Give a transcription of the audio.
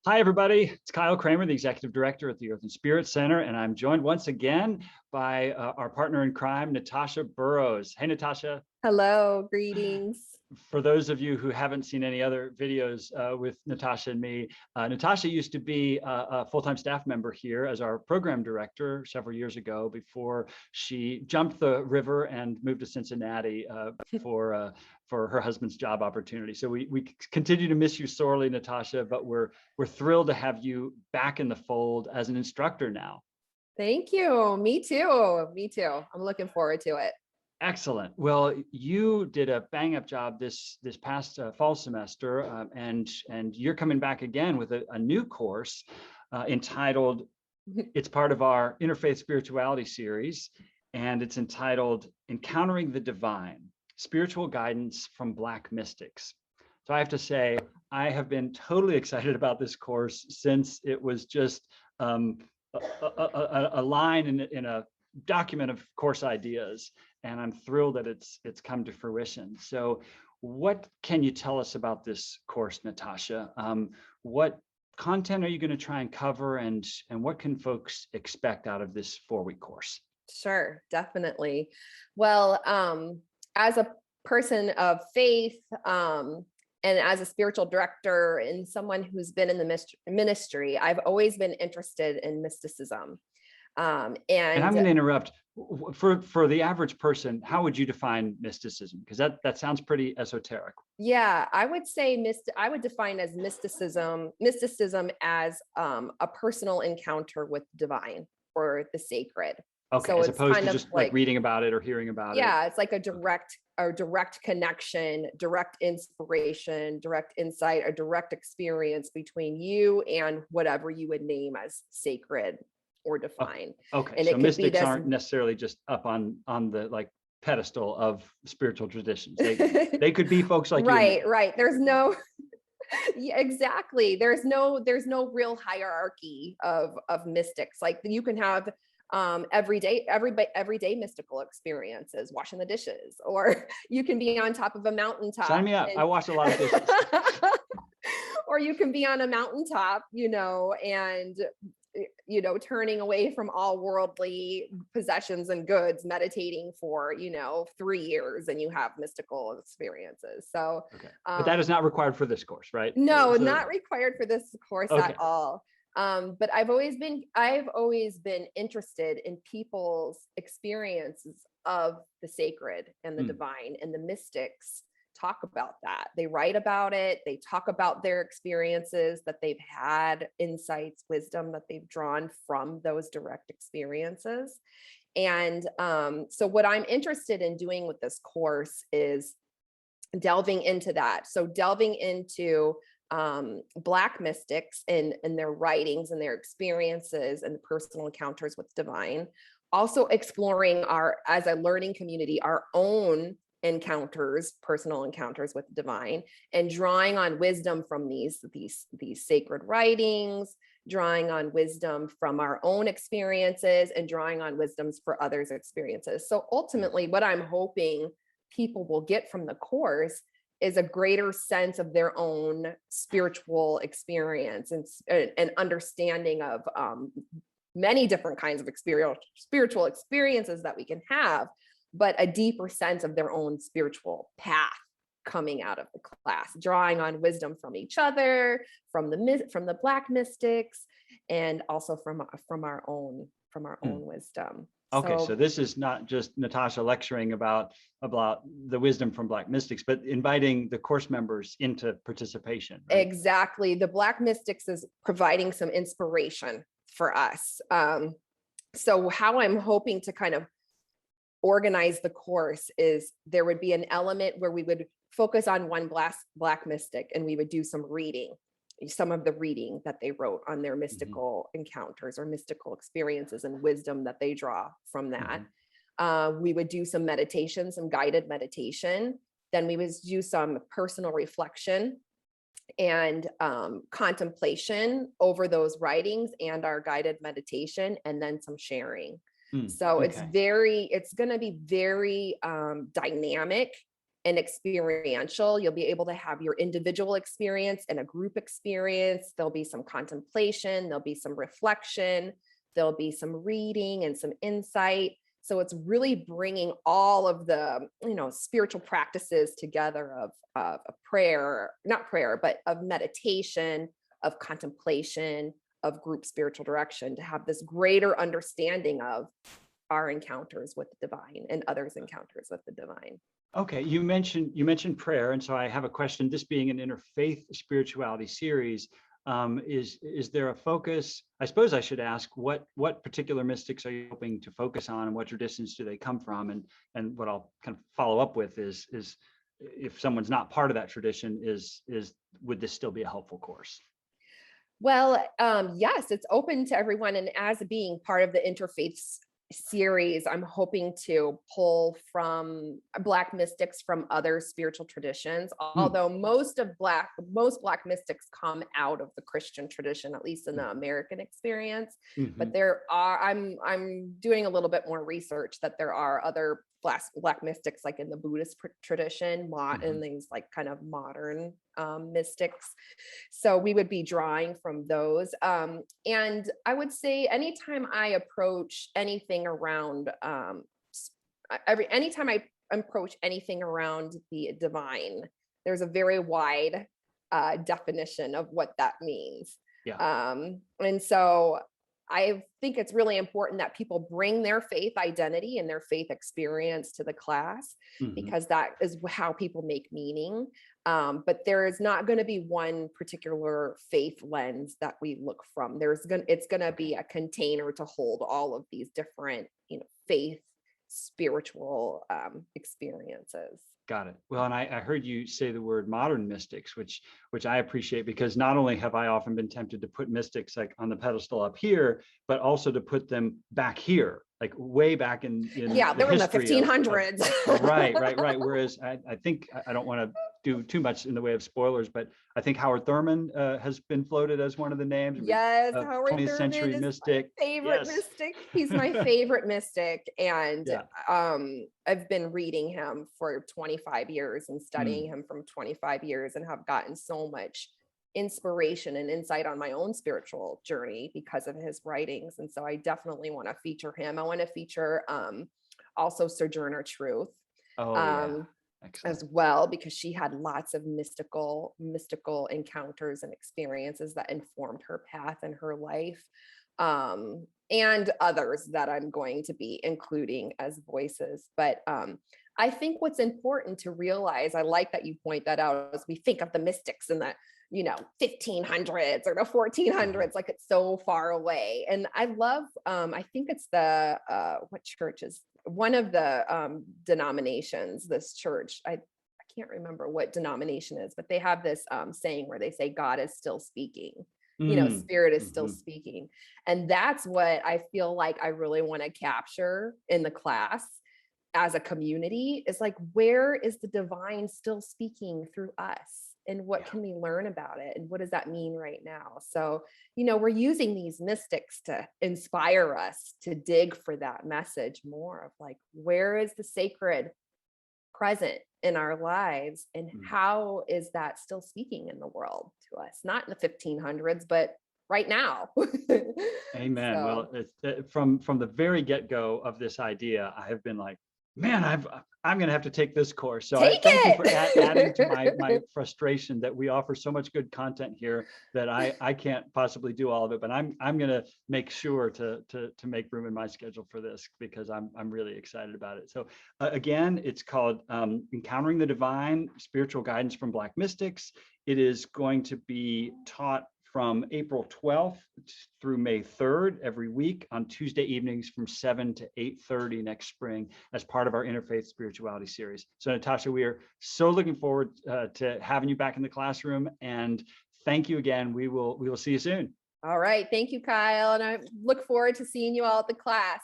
Hi, everybody. It's Kyle Kramer, the Executive Director at the Earth and Spirit Center, and I'm joined once again by our partner in crime, Natasha Burrowes. Hey, Natasha. Hello, greetings. For those of you who haven't seen any other videos with Natasha and me, Natasha used to be a full-time staff member here as our program director several years ago before she jumped the river and moved to Cincinnati for her husband's job opportunity. So we continue to miss you sorely, Natasha, but we're thrilled to have you back in the fold as an instructor now. Thank you. Me too. Me too. I'm looking forward to it. Excellent. Well, you did a bang-up job this past fall semester, and you're coming back again with a new course entitled. It's part of our Interfaith Spirituality series, and it's entitled "Encountering the Divine: Spiritual Guidance from Black Mystics." So I have to say, I have been totally excited about this course since it was just a line in a document of course ideas, and I'm thrilled that it's come to fruition. So what can you tell us about this course, Natasha? What content are you going to try and cover, and what can folks expect out of this 4-week course? Sure, definitely. Well, as a person of faith, and as a spiritual director and someone who's been in the ministry, I've always been interested in mysticism. And I'm going to interrupt. For the average person, how would you define mysticism? Because that sounds pretty esoteric. Yeah, I would say I would define as mysticism as a personal encounter with divine or the sacred. Okay, so as opposed to just like reading about it or hearing about it. Yeah, it's like a direct connection, direct inspiration, direct insight, a direct experience between you and whatever you would name as sacred or divine. Okay, and so mystics aren't necessarily just up on the like pedestal of spiritual traditions. They could be folks like right, you. Right. There's no yeah, exactly. There's no real hierarchy of mystics. Like you can have everyday mystical experiences, washing the dishes, or you can be on top of a mountaintop. Sign me up. I wash a lot of dishes. Or you can be on a mountaintop, and turning away from all worldly possessions and goods, meditating for 3 years, and you have mystical experiences. So okay. But that is not required for this course, right? No, not required for this course at all. But I've always been interested in people's experiences of the sacred and the divine, and the mystics talk about that. They write about it. They talk about their experiences, that they've had insights, wisdom that they've drawn from those direct experiences. And so what I'm interested in doing with this course is delving into that. So delving into Black mystics and their writings and their experiences and personal encounters with divine. Also exploring as a learning community, our own personal encounters with divine, and drawing on wisdom from these sacred writings, drawing on wisdom from our own experiences, and drawing on wisdoms for others' experiences. So ultimately, what I'm hoping people will get from the course is a greater sense of their own spiritual experience and understanding of many different kinds of spiritual experiences that we can have, but a deeper sense of their own spiritual path coming out of the class, drawing on wisdom from each other, from the Black mystics, and also from our own wisdom. Okay, so this is not just Natasha lecturing about the wisdom from Black mystics, but inviting the course members into participation. Right? Exactly. The Black mystics is providing some inspiration for us. So how I'm hoping to kind of organize the course is there would be an element where we would focus on one Black mystic, and we would do some of the reading that they wrote on their mystical encounters or mystical experiences and wisdom that they draw from that. We would do some meditation, some guided meditation. Then we would do some personal reflection and contemplation over those writings and our guided meditation, and then some sharing. So it's going to be very dynamic and experiential. You'll be able to have your individual experience and a group experience. There'll be some contemplation, there'll be some reflection, there'll be some reading and some insight. So it's really bringing all of the, spiritual practices together of prayer, not prayer, but of meditation, of contemplation, of group spiritual direction, to have this greater understanding of our encounters with the divine and others' encounters with the divine. Okay, you mentioned prayer, and so I have a question. This being an interfaith spirituality series, is there a focus? I suppose I should ask what particular mystics are you hoping to focus on, and what traditions do they come from? And what I'll kind of follow up with is if someone's not part of that tradition, would this still be a helpful course? Well, yes, it's open to everyone, and as being part of the interfaith series, I'm hoping to pull from Black mystics from other spiritual traditions, although most Black mystics come out of the Christian tradition, at least in the American experience. But I'm doing a little bit more research that there are other Black mystics, like in the Buddhist tradition, and things like kind of modern mystics. So we would be drawing from those. And I would say anytime I approach anything around, anytime I approach anything around the divine, there's a very wide definition of what that means. Yeah. And so I think it's really important that people bring their faith identity and their faith experience to the class, because that is how people make meaning. But there is not going to be one particular faith lens that we look from. It's going to be a container to hold all of these different, faith, spiritual experiences. Got it. Well, and I heard you say the word modern mystics, which I appreciate, because not only have I often been tempted to put mystics like on the pedestal up here, but also to put them back here, like way back in yeah, they were in the 1500s. Right. Whereas I think, I don't want to do too much in the way of spoilers, but I think Howard Thurman has been floated as one of the names. Yes, Howard 20th Thurman century is mystic. my favorite mystic. He's my favorite mystic, and I've been reading him for 25 years and studying him from 25 years, and have gotten so much inspiration and insight on my own spiritual journey because of his writings. And so I definitely want to feature him. I want to feature also Sojourner Truth. As well, because she had lots of mystical encounters and experiences that informed her path and her life, and others that I'm going to be including as voices. But I think what's important to realize, I like that you point that out, as we think of the mystics in the 1500s or the 1400s, like it's so far away. And I love, I think it's the what church is one of the denominations, this church, I can't remember what denomination is, but they have this saying where they say God is still speaking, spirit is still speaking. And that's what I feel like I really want to capture in the class as a community, is like, where is the divine still speaking through us? And what can we learn about it? And what does that mean right now? So, we're using these mystics to inspire us to dig for that message more of like, where is the sacred present in our lives? And how is that still speaking in the world to us? Not in the 1500s, but right now. Amen. So. Well, it's, from the very get-go of this idea, I have been like, man, I'm going to have to take this course. So thank you for adding to my frustration that we offer so much good content here that I can't possibly do all of it, but I'm going to make sure to make room in my schedule for this, because I'm really excited about it. So again, it's called Encountering the Divine: Spiritual Guidance from Black Mystics. It is going to be taught from April 12th through May 3rd every week on Tuesday evenings from 7 to 8:30 next spring, as part of our Interfaith Spirituality series. So Natasha, we are so looking forward to having you back in the classroom, and thank you again. We will see you soon. All right. Thank you, Kyle. And I look forward to seeing you all at the class.